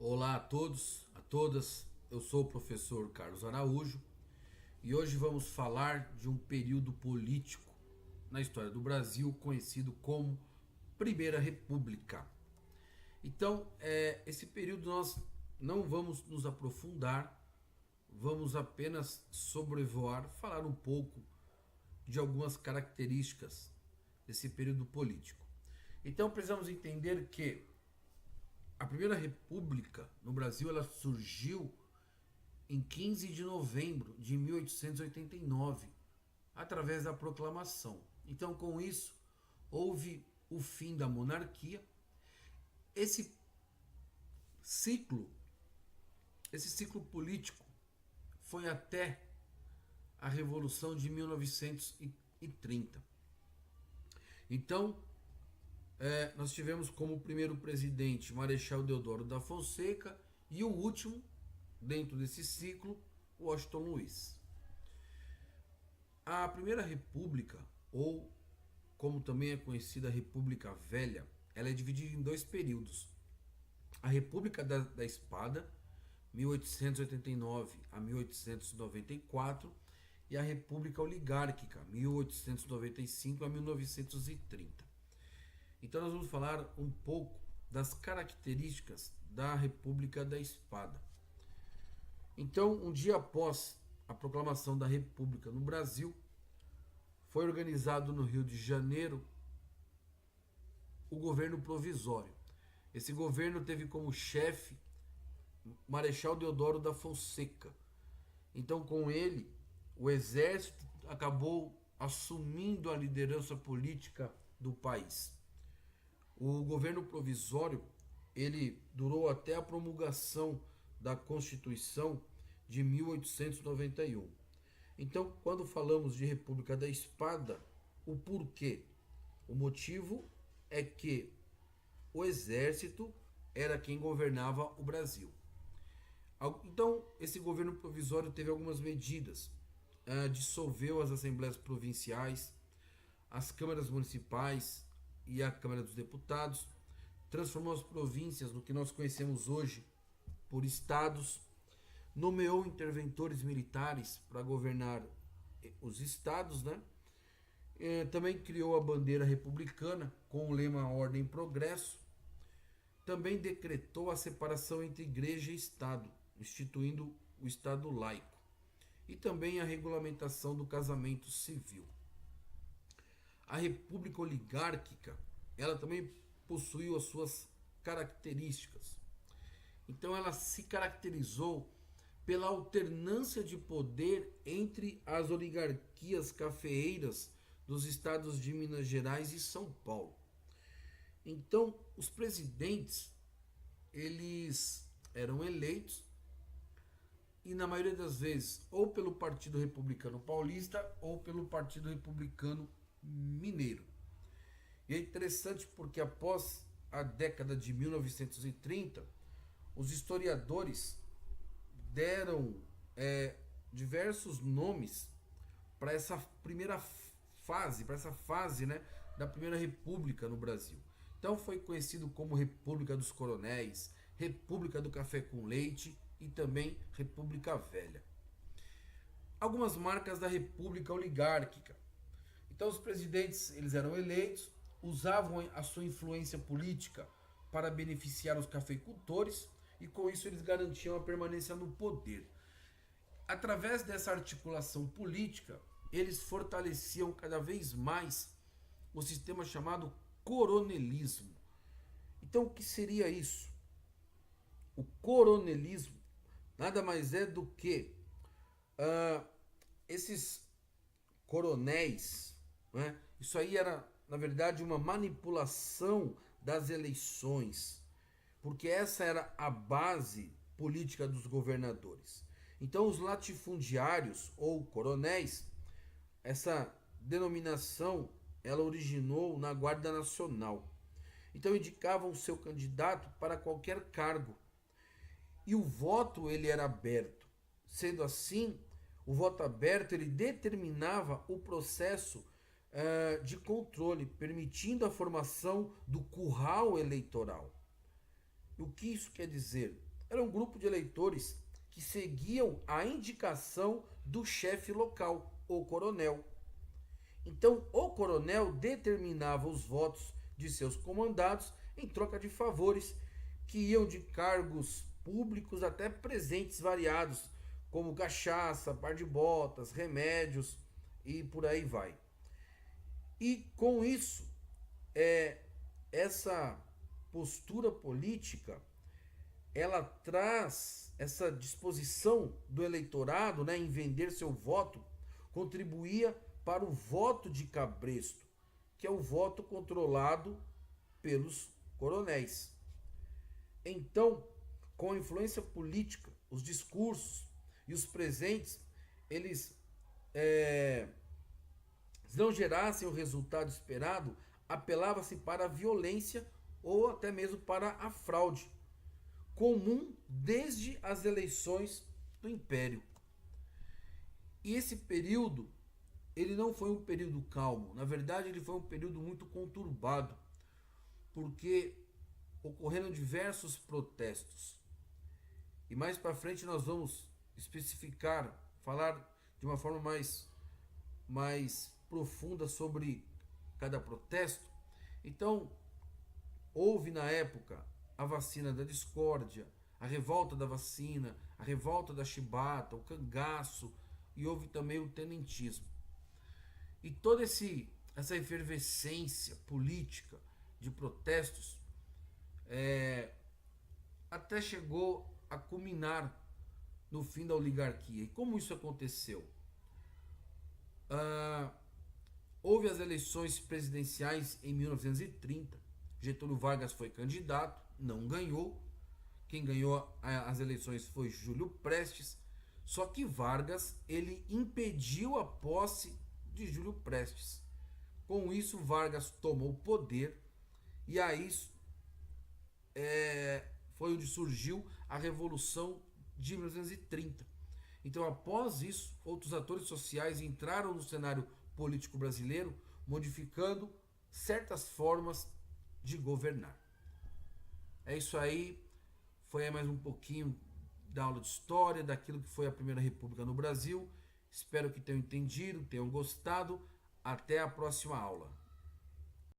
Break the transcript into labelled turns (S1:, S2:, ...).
S1: Olá a todos, a todas. Eu sou o professor Carlos Araújo e hoje vamos falar de um período político na história do Brasil conhecido como Primeira República. Então, esse período nós não vamos nos aprofundar, vamos apenas sobrevoar, falar um pouco de algumas características desse período político. Então, precisamos entender que a Primeira República no Brasil ela surgiu em 15 de novembro de 1889, através da proclamação. Então, com isso, houve o fim da monarquia. Esse ciclo, esse ciclo político foi até a Revolução de 1930. Então, nós tivemos como primeiro presidente Marechal Deodoro da Fonseca e o último, dentro desse ciclo, Washington Luiz. A Primeira República, ou como também é conhecida a República Velha, ela é dividida em dois períodos. A República da Espada, 1889 a 1894, e a República Oligárquica, 1895 a 1930. Então nós vamos falar um pouco das características da República da Espada. Então, um dia após a proclamação da República no Brasil, foi organizado no Rio de Janeiro o governo provisório. Esse governo teve como chefe Marechal Deodoro da Fonseca. Então, com ele, o exército acabou assumindo a liderança política do país. O governo provisório ele durou até a promulgação da Constituição de 1891. Então, quando falamos de República da Espada, o porquê? O motivo é que o exército era quem governava o Brasil. Então, esse governo provisório teve algumas medidas. Dissolveu as assembleias provinciais, as câmaras municipais e a Câmara dos Deputados, transformou as províncias no que nós conhecemos hoje por estados, nomeou interventores militares para governar os estados, né? Também criou a bandeira republicana com o lema Ordem e Progresso. Também decretou a separação entre igreja e Estado, instituindo o Estado laico. E também a regulamentação do casamento civil. A República Oligárquica, ela também possuiu as suas características. Então ela se caracterizou pela alternância de poder entre as oligarquias cafeeiras dos estados de Minas Gerais e São Paulo. Então, os presidentes, eles eram eleitos e na maioria das vezes ou pelo Partido Republicano Paulista ou pelo Partido Republicano Mineiro. E é interessante porque após a década de 1930, os historiadores deram diversos nomes para essa primeira fase, né, da Primeira República no Brasil. Então foi conhecido como República dos Coronéis, República do Café com Leite e também República Velha. Algumas marcas da República Oligárquica. Então os presidentes eles eram eleitos, usavam a sua influência política para beneficiar os cafeicultores e com isso eles garantiam a permanência no poder. Através dessa articulação política, eles fortaleciam cada vez mais o sistema chamado coronelismo. Então, o que seria isso? O coronelismo nada mais é do que esses coronéis, né? Isso aí era, na verdade, uma manipulação das eleições, porque essa era a base política dos governadores. Então, os latifundiários ou coronéis, essa denominação, ela originou na Guarda Nacional. Então, indicavam o seu candidato para qualquer cargo. E o voto ele era aberto. Sendo assim, o voto aberto ele determinava o processo de controle, permitindo a formação do curral eleitoral. O que isso quer dizer? Era um grupo de eleitores que seguiam a indicação do chefe local, o coronel. Então, o coronel determinava os votos de seus comandados em troca de favores que iam de cargos públicos até presentes variados, como cachaça, par de botas, remédios e por aí vai. E com isso, essa postura política, ela traz essa disposição do eleitorado, né, em vender seu voto, contribuía para o voto de cabresto, que é o voto controlado pelos coronéis. Então, com a influência política, os discursos e os presentes, eles não gerassem o resultado esperado, apelava-se para a violência ou até mesmo para a fraude, comum desde as eleições do Império. E esse período, ele não foi um período calmo, na verdade ele foi um período muito conturbado, porque ocorreram diversos protestos. E mais para frente nós vamos especificar, falar de uma forma mais profunda sobre cada protesto. Então, houve na época a vacina da discórdia, a revolta da vacina, a revolta da chibata, o cangaço, e houve também o tenentismo. E toda essa efervescência política de protestos até chegou a culminar no fim da oligarquia. E como isso aconteceu? Houve as eleições presidenciais em 1930. Getúlio Vargas foi candidato, não ganhou. Quem ganhou as eleições foi Júlio Prestes. Só que Vargas, ele impediu a posse de Júlio Prestes. Com isso, Vargas tomou o poder e aí foi onde surgiu a Revolução de 1930. Então, após isso, outros atores sociais entraram no cenário político brasileiro, modificando certas formas de governar. É isso aí, foi aí mais um pouquinho da aula de história, daquilo que foi a Primeira República no Brasil. Espero que tenham entendido, tenham gostado. Até a próxima aula.